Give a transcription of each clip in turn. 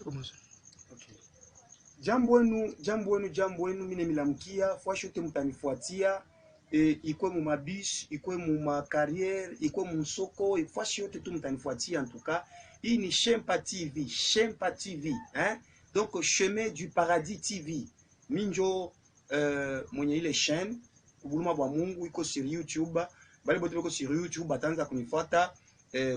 Okay. Jambo wenu mine milamkia fwashi yote mtanifuatia ikwe mu mabus, ikwe mu makariere, ikwe mu soko, fwashi yote tu mtanifuatia en tout cas. Hii ni Shempa TV, hein? Donc Chemin du Paradis TV. Minjo mwenye ile chaîne kubuluma bwa Mungu iko sur YouTube. Bale bote biko sur YouTube batanza kunifuata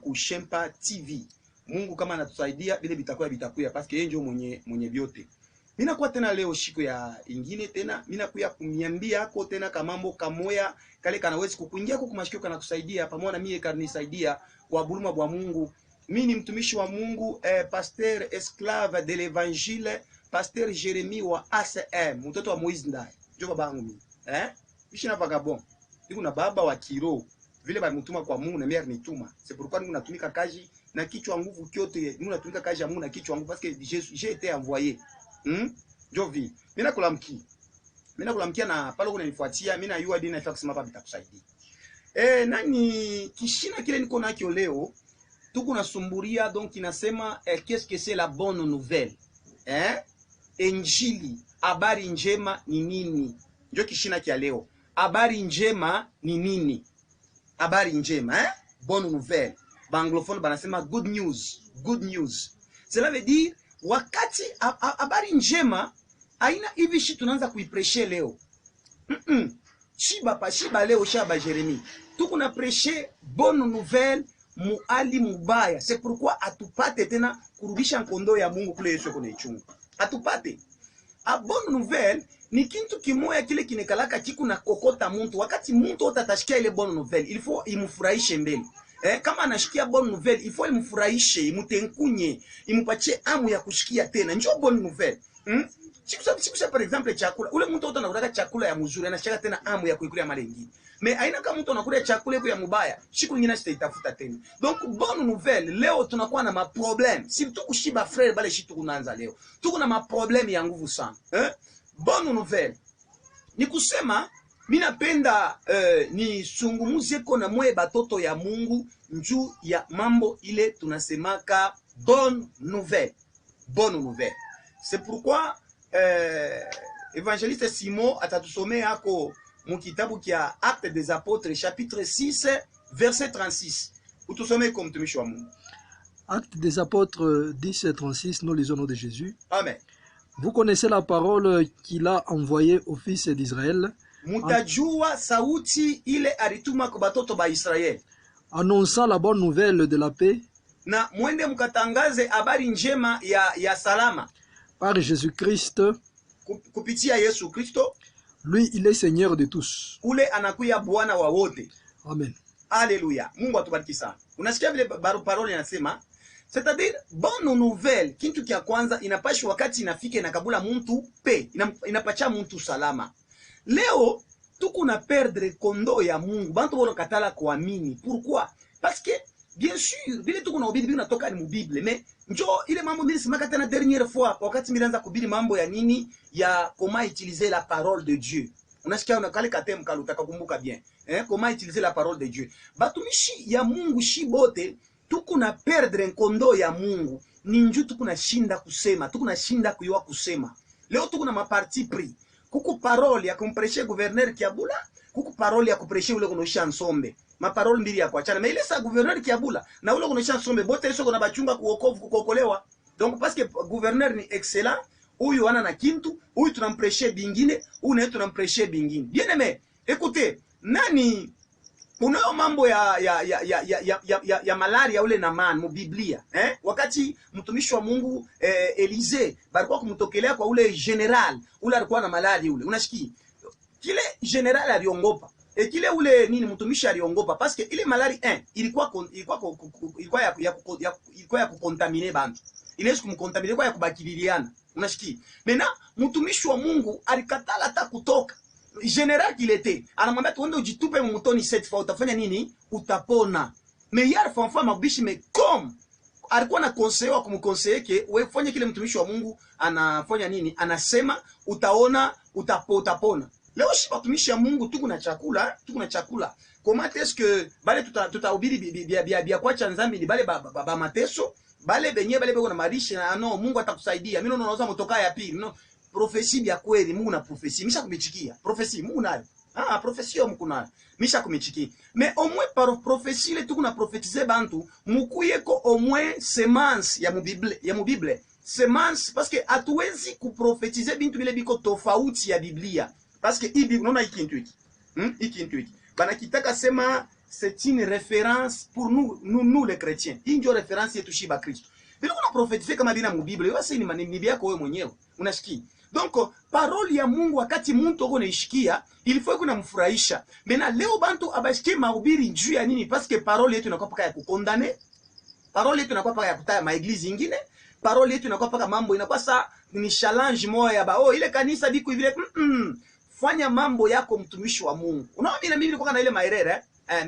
ku Shempa TV. Mungu kama anatusaidia bile bitakuya parce que yeye ndio mwenye biote. Mina kwa tena leo shiko ya ingine tena mina kuya kumiambia ako tena kamambo kamoya kale kanawezi kukuingia huko kumashikio kana kusaidia pamoja na mie kanisaidia kwa buluma bwa Mungu. Mimi ni mtumishi wa Mungu pasteur esclave de l'évangile pasteur Jérémie wa ACM mtoto wa Moïse Ndai. Ndio babangu mimi. Mishina vagabond. Niko na baba wa kiro. Vile balimutuma kwa Mungu na mimi alinituma. C'est pourquoi nous natumika kaji na kichwa nguvu kyote. Nous natumika kaji ya Mungu na kichwa nguvu parce que j'ai été envoyé. Jovi. Mina kulamkia na pale kuna nifuatia. Mina yua dina ifaa kusema hapa bitakusaidia. Nani kishina kile niko nakyo leo tuko nasumburia donc inasema qu'est-ce que c'est la bonne nouvelle? Injili, habari njema ni nini? Ndio kishina kia leo. Habari njema ni nini? Habari njema, bonne nouvelle. Banglophone banasema good news, good news. Cela veut dire wakati habari njema aina hivi shi tunaanza kuipreshe leo. Shiba leo shaba Jeremie. Tuko na preshe bonne nouvelle muali mubaya. C'est pourquoi atupate tena kurudisha nkondo ya Mungu kule Yesu kone chungu. Atupate. A bonne nouvelle ni kintu kimoya kile kinekalaka chiku na kokota muntu. Wakati muntu otatashikia ile bonne nouvelle, il faut imufurahishe mbele. Kama anashikia bonne nouvelle, il faut imufurahishe, imutenkunye, imupatie amu ya kushikia tena. Njoo bonne nouvelle. Siku par exemple chakula. Ule muntu otanakula chakula ya mzuri, anashika tena amu ya kuikulia malengi. Mais aina kama mtu anakula chakula ya mubaya, siku nyingine sitaitafuta tena. Donc bonne nouvelle, leo tunakuwa na maproblème. Si tu kushiba frère bale shitu kunaanza leo. Tuko na maproblème ya nguvu sana. Bonne nouvelle. Ni kusema mimi napenda ni sungumuzie kona mwe batoto ya Mungu njuu ya mambo ile tunasemaka bonne nouvelle. Bonne nouvelle. C'est pourquoi évangéliste Simon atatusomea yako mukitabu kia Actes des Apôtres chapitre 6 verset 36. Utusome comme mtumishi wa Mungu. Actes des Apôtres 10-36, nous lisons au nom de Jésus. Amen. Vous connaissez la parole qu'il a envoyée aux fils d'Israël. Mutajua sauti ile arituma kwa batoto ba Israeli. Annonçant la bonne nouvelle de la paix. Na mwende mkatangaze habari njema ya salama. Par Jésus-Christ. Kupitia Yesu Kristo. Lui, il est Seigneur de tous. Ule anakuya Bwana wa wote. Amen. Alléluia. Mungu atubariki sana. Unasikia vile parole inasema, c'est-à-dire bonne nouvelle, kintu kia kwanza inapashwa wakati inafika inakabula muntu pe, inapacha muntu salama. Leo tuko na perdre kondo ya Mungu. Bantu bono katala kuamini. Pourquoi? Parce que bien sûr, vile tuko na ubiri natoka ni mu Bible, mais njo ile mambo mimi simaka tena dernière fois wakati nilianza kubiri mambo ya nini ya comment utiliser la parole de Dieu. Unasikia unakale katem kalu utakakumbuka bien. Comment utiliser la parole de Dieu. Batumishi ya Mungu shibote tuko na perdre nkondo ya Mungu. Ni nju tuko na shinda kusema, tuko na shinda kuiwa kusema. Leo tuko na maparti pris. Kuku parole ya kumpreshe gouverneur Kiabula, kuku parole ya kupreshe ule kunosha Nsombe. Ma parole mbili ya kuachana. Mais ile sa gouverneur Kiabula na ule kunosha Nsombe bote hizo kuna bachunga kuokovu kuokolewa. Donc parce que gouverneur ni excellent, huyu wana na kintu, huyu tunampreshe bingine, huyu na tunampreshe bingine. Bien aimé, écoutez, nani unayo mambo ya malaria ule na man mu Biblia, wakati mtumishi wa Mungu Elise balikuwa kumtokelea kwa ule general ule alikuwa na malaria ule, unasikia kile general aliongopa kile ule nini mtumishi aliongopa parce que ile malaria ilikuwa ya kukontamine bantu, inaweza kumkontamine kwa ya kubakiliana, unasikia. Maintenant mtumishi wa Mungu alikatala hata kutoka. General kilete anamwambia tuende ujitupe mutoni 7 fois utafanya nini? Utapona. Mais yar fanfa mabishi mais comme alikuwa na conseil wa kumconseiller ke wewe fanye kile mtumishi wa Mungu anafanya nini? Anasema utaona, utapona. Leo shi watumishi wa Mungu tuko na chakula. Comment est-ce que bale tutahubiri bia kwa cha nzambi ni bale ba mateso bale benye bale beko na marishe na no Mungu atakusaidia. Mimi naona motoka ya pili. No profesi ya kweli Mungu na profesi. Misha kumichikia. Profesi Mungu nayo. Ah profesi Mungu nayo. Misha kumichikia. Mais au moins par prophétie le tukuna prophétiser bantu mukuye ko au moins semence ya mu Bible. Semence parce que hatuwezi kuprophétiser bintu bile biko tofauti ya Biblia. Parce que hii unaona hiki kitu hiki. Hiki kitu hiki. Bana kitaka sema c'est une référence pour nous les chrétiens. Hii ndio référence yetu shiba Kristo. Bila kuna prophétiser kama bina mu Bible, wewe sasa ni maneno yako wewe mwenyewe. Unashikia. Donc parole ya Mungu wakati mtu uko naishikia, ilifo kuna mfurahisha. Mena leo bantu abashikie mahubiri juu ya nini? Parce que parole yetu inakuwa paka ya kukondane. Parole yetu inakuwa paka ya kutaya maeglise nyingine. Parole yetu inakuwa paka mambo inakuwa sa ni challenge moya ya ba ile kanisa biko vile fanya mambo yako mtumishi wa Mungu. Unaona mimi nilikuwa na ile maerere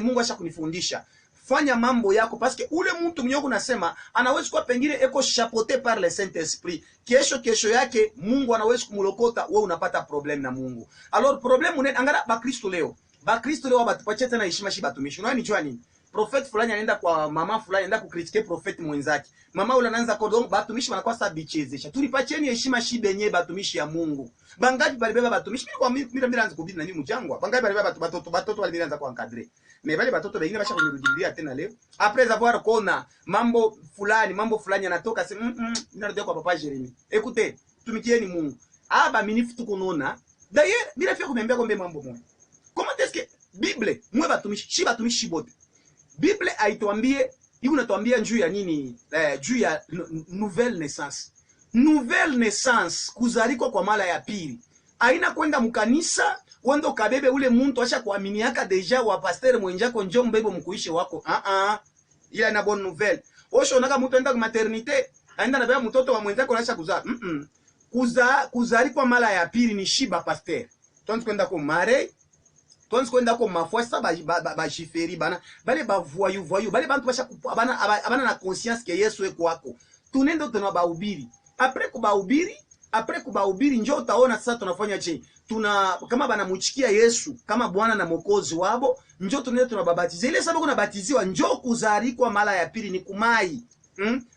Mungu asha kunifundisha. Fanya mambo yako parce que ule mtu mnyoko nasema anaweza kuwa pengine eko chapeauté par le Saint-Esprit. Kesho yake Mungu anaweza kumulokota wewe unapata problem na Mungu. Alors problem une angara ba Kristo leo. Ba Kristo leo batupache tena heshima shi batumishi. Unaona ni jua nini? Prophet fulani anaenda kwa mama fulani anaenda kukritike prophet mwenzake. Mama ule anaanza kwa donc batumishi wanakuwa sababu bichezesha. Tulipacheni heshima shi benye batumishi ya Mungu. Bangaji balibeba batumishi mimi anza kubidi na mimi mjangwa. Bangaji balibeba batoto walianza kwa encadrer. Mais bale batoto wengine basha kunirudilia tena leo. Après avoir kona mambo fulani anatoka sema ninarudia kwa papa Jeremy. Écoutez, tumikieni Mungu. Aba minifu tukunona. D'ailleurs, bila fia kumembea kombe mambo moja. Comment est-ce que Bible mwe batumishi bote. Bible haituambie, hiyo inatuambia juu ya nini? Juu ya nouvelle naissance. Nouvelle naissance kuzalika kwa mara ya pili. Haina kwenda mkanisa wendo kabebe ule muntu asha kuaminiaka deja wa pasteur mwenjako njoo mbebo mkuishe wako. Ila ina bonne nouvelle. Osho naka mtu enda kwa maternité, aenda na beba mtoto wa mwenzako anasha kuzaa. Kuzalika mara ya pili ni shiba pasteur. Tuanze kwenda kwa mare. Tuanze kwenda kwa mafuasa ba jiferi bana. Bale ba voyou bale bantu basha abana na conscience ke Yesu eko wako. Tunendo tunabahubiri. Après kubahubiri njoo utaona sasa tunafanya je? Kama bana muchikia Yesu kama Bwana na Mwokozi wabo, njoo tunababatiza. Ile sababu kuna batiziwa njoo kuzarikwa mara ya pili ni kumai.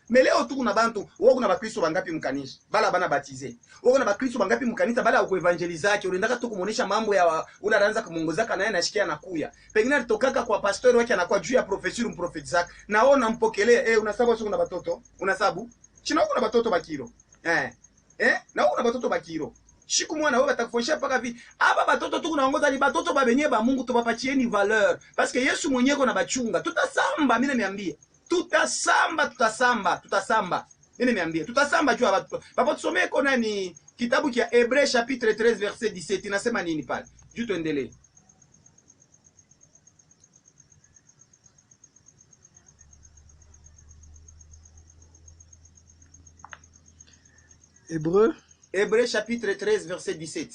Meleo tu kuna bantu, wao kuna bakristo bangapi mkanisa? Bala bana batize. Wao kuna bakristo bangapi mkanisa bala uko evangelizake, unaendaka tu kumuonesha mambo ya unaanza kumuongozaka naye anashikia nakuya. Pengine alitokaka kwa pastor wake anakuwa juu ya professeur mprofetizaka. Naona mpokelee, unasabu sio kuna batoto? Unasabu? China kuna batoto bakiro. Na una batoto bakiro. Shiku mwana wewe batakufundisha paka vi. Aba batoto tu kunaongoza ni batoto babenye ba Mungu tubapachieni valeur. Parce que Yesu mwenyeko na bachunga. Tutasamba mimi niambie. Tutasamba. Mimi niambie. Tutasamba juu watu. Baba tusomee kona ni kitabu kia Hébreux chapitre 13 verset 17 inasema nini pale? Juu tuendelee. Hébreux chapitre 13 verset 17.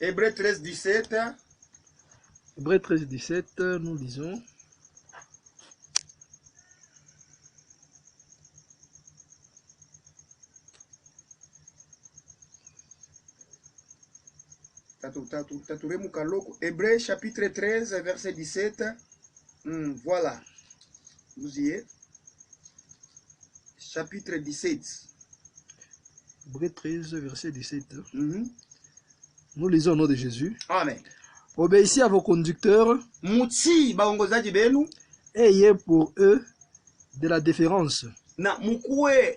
Hébreux 13 17. Hébreux 13 17, nous lisons. Hébreux chapitre 13 verset 17. Voilà. Vous y êtes. Chapitre 17. Hébreux 13 verset 17. Nous lisons au nom de Jésus. Amen. Obéissez à vos conducteurs. Muti baongozaji benu. Ayez pour eux de la déférence. Mukwe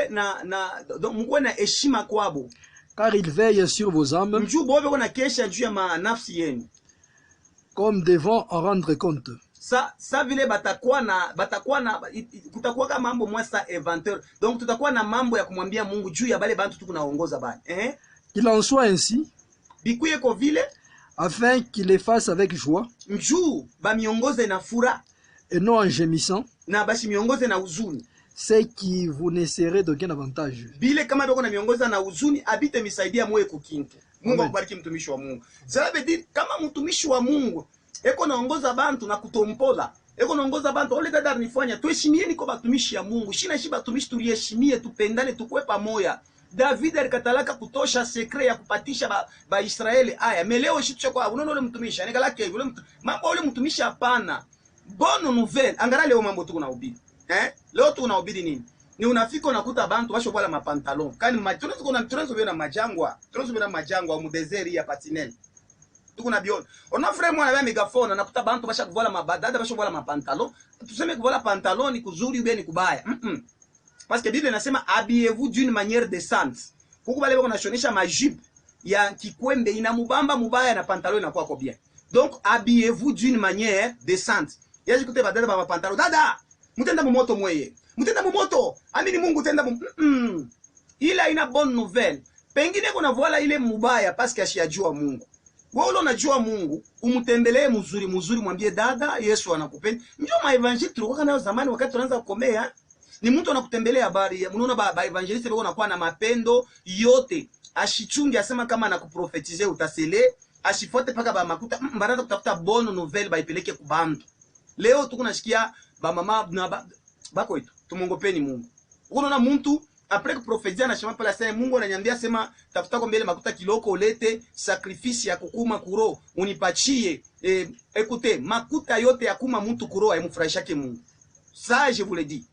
na heshima kwabo. Car ils veillent sur vos âmes. Mjuu bobe kuna kesha juu ya manafsi yenu. Comme devant en rendre compte. Sa vile batakuwa na kutakuwa kama mambo mwasa inventeur. Donc tutakuwa na mambo ya kumwambia Mungu juu ya bale bantu tukunaongoza bale. Qu'il en soit ainsi. Bikuye ko vile afin qu'il les fasse avec joie. Njuu ba miongoze na fura. Et non en gémissant. Na bashi miongoze na uzuni. C'est qui vous ne serez d'aucun avantage. Bile kama beko na miongoza na uzuni abite misaidia mwe kukinke. Mungu akubariki mtumishi wa Mungu. Cela veut dire kama mtumishi wa Mungu eko naongoza bantu na kutompola, eko naongoza bantu ole dada nifanya tuheshimieni kwa batumishi ya Mungu. Shina shi batumishi tuliheshimie, tupendane, tukue pamoja. David alikatalaka kutosha sekre ya kupatisha ba Israeli aya. Meleo shitu kwa unaona ule mtumishi anekala ke ule mambo ule mtumishi hapana. Bonne nouvelle, angalia leo mambo tuko nahubiri. Leo tuko nahubiri nini? Ni unafika unakuta bantu basho vala mapantalon. Kani tunaweza na majangwa. Tunaweza na majangwa mu desert ya Patinel. Tuko na biona. Ona frère mwana ba megafone nakuta bantu basha kuvala mabadada basho vala mapantalon. Tuseme kuvala pantalon ni kuzuri ube ni kubaya. Parce que Bible inasema habillez-vous d'une manière décente. Kuko bale bako nashonesha majipe ya kikwembe inamubamba mubaya na pantalon inakuwa kwa bien. Donc habillez-vous d'une manière décente. Yaje kute badada ba pantalon. Dada, mutenda mumoto mweye. Mutenda mumoto. Amini Mungu tenda ila ina bonne nouvelle. Pengine kuna voila ile mubaya parce que ashiyajua Mungu. Wewe unajua Mungu, umtembelee mzuri mwambie dada Yesu anakupenda. Ndio ma evangelist tulikuwa nayo zamani wakati tunaanza kukomea. Ni mtu anakutembelea habari. Mnaona ba evangelist wao wanakuwa na mapendo yote. Ashichunge asema kama anakuprofetize utasele, ashifuate paka ba makuta baraza kutafuta bonne nouvelle baipeleke kubantu. Leo tuko nashikia ba mama na bako itu. Tumongopeni Mungu. Unaona mtu après kuprofetia na shema pala sasa Mungu ananiambia sema tafuta kwa mbele makuta kiloko ulete sacrifice ya kukuma kuro unipachie écoutez makuta yote ya kuma mtu kuro aimfurahishake Mungu. Ça je vous le dis.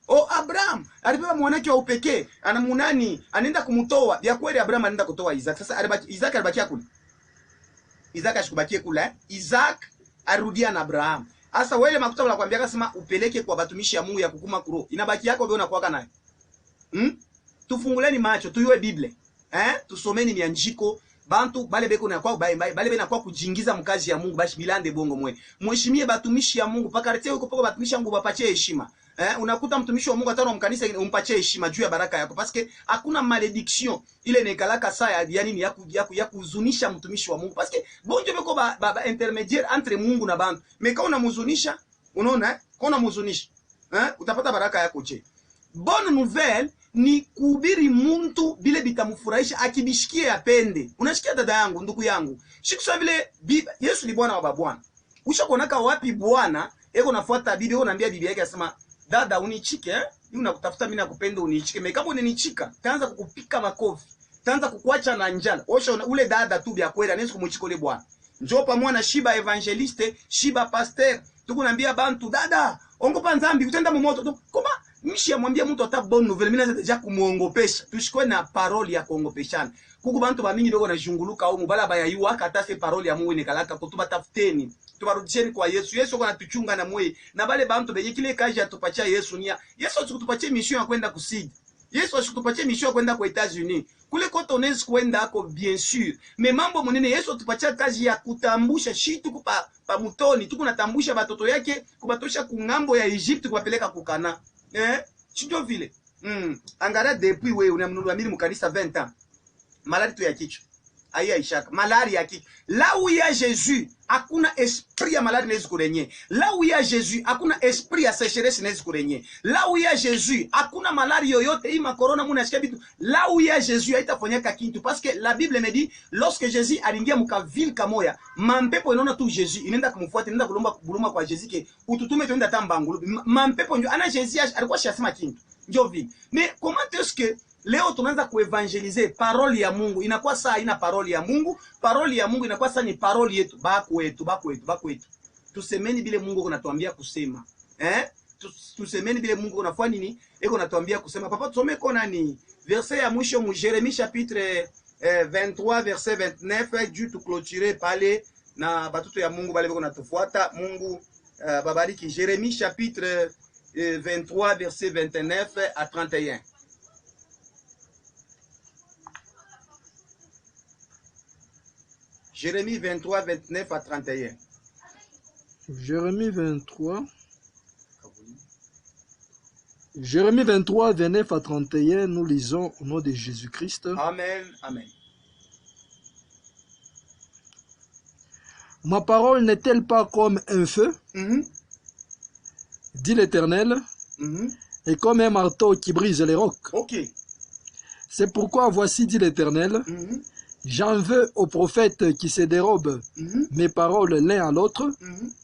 Oh Abraham alipewa mwanake wa upekee anamunani anaenda kumtoa vya kweli. Abraham anaenda kutoa Isaac. Sasa Isaac alibakia kule. Isaac ashikubakie kule. Isaac arudia na Abraham. Sasa wewe makuta unakwambia akasema upeleke kwa batumishi ya Mungu ya kukuma kuro. Inabaki yako wewe unakuwa nayo. Tufunguleni macho tuyue Biblia. Tusomeni mianjiko bantu bale beko na kwa bale bena kwa kujingiza mkazi ya Mungu bashi bilande bongo mwe. Mheshimie batumishi ya Mungu pakarete huko poko batumishi ya Mungu bapatie heshima. Unakuta mtumishi wa Mungu atano mkanisa umpatie heshima juu ya baraka yako parce que hakuna malediction ile nekalaka saa ya nini ya kuzunisha mtumishi wa Mungu parce que bonjo beko ba intermédiaire entre Mungu na bantu. Meka unamuzunisha, unaona? Kona muzunisha. Utapata baraka yako je. Bonne nouvelle ni kuhubiri muntu bile bitamfurahisha akibishikie apende. Unashikia dada yangu, ndugu yangu. Shikuswa vile Yesu ni Bwana wa babwana. Ushakonaka wapi Bwana eko nafuata bibi eko naambia bibi yake asema dada unichike Yule nakutafuta mimi nakupenda unichike. Mimi kama unanichika, taanza kukupika makofi. Taanza kukuacha na njala. Osha ule dada tu bya kweli anaweza kumuchika ule bwana. Njoo pamoja na Shiba evangeliste, Shiba pasteur. Tukunambia bantu dada, ongopa nzambi utenda mumoto. Koma mishi amwambia mtu ata bonne nouvelle, mimi naanza deja kumuongopesha. Tushikwe na parole ya kuongopeshana. Kuku bantu ba mingi dogo na junguluka au mubala ba yaiwa kata se parole ya Mungu nikalaka kutuba tafuteni. Tubarudisheni kwa Yesu. Yesu kwa natuchunga na mwe. Na bale bantu benye kile kaji atupatia Yesu nia. Yesu asikutupatie mission ya kwenda kusidi. Yesu asikutupatie mission ya kwenda kwa Etats-Unis. Kule kote unaweza kwenda ako bien sûr. Mais mambo munene Yesu atupatia kazi ya kutambusha shitu pa mutoni. Tuko natambusha batoto yake kubatosha kungambo ya Egypt kuwapeleka kukana. Chido vile. Angalia depuis wewe unamnunua mili mkanisa 20 ans. Maladi tu ya kichwa. Aya ishaka. Malari ya kichwa. Là où il y a Jésus, hakuna esprit ya maladi nezi kurenye. Là où il y a Jésus, hakuna esprit ya sécheresse nezi kurenye. Là où il y a Jésus, hakuna malari yoyote ima corona muna sikia bitu. Là où il y a Jésus, haitafanyaka kintu parce que la Bible me dit lorsque Jésus alingia muka ville kamoya, mampepo inaona tu Jésus, inaenda kumfuata, inaenda kulomba buluma kwa Jésus ke ututume tuenda tambangulu. Mampepo ndio ana Jésus alikuwa shasema kintu. Ndio vile. Mais comment est-ce que leo tunaanza kuevangelize parole ya Mungu inakuwa saa ina parole ya Mungu, parole ya Mungu inakuwa saa ni parole yetu, baku wetu. Tusemeni bile Mungu kunatuambia kusema. Tusemeni bile Mungu kunafanya nini? Eko natuambia kusema. Papa tusome kona ni verset ya mwisho mu Jérémie chapitre 23 verset 29 juu tu clôturer pale na batoto ya Mungu bale beko natufuata. Mungu babariki. Jérémie chapitre 23 verset 29 à 31. Jérémie 23, 29 à 31. Jérémie 23. Jérémie 23, 29 à 31, nous lisons au nom de Jésus-Christ. Amen, amen. Ma parole n'est-elle pas comme un feu, dit l'Éternel, et comme un marteau qui brise les rocs. Ok. C'est pourquoi voici, dit l'Éternel, J'en veux aux prophètes qui se dérobent mes paroles l'un à l'autre,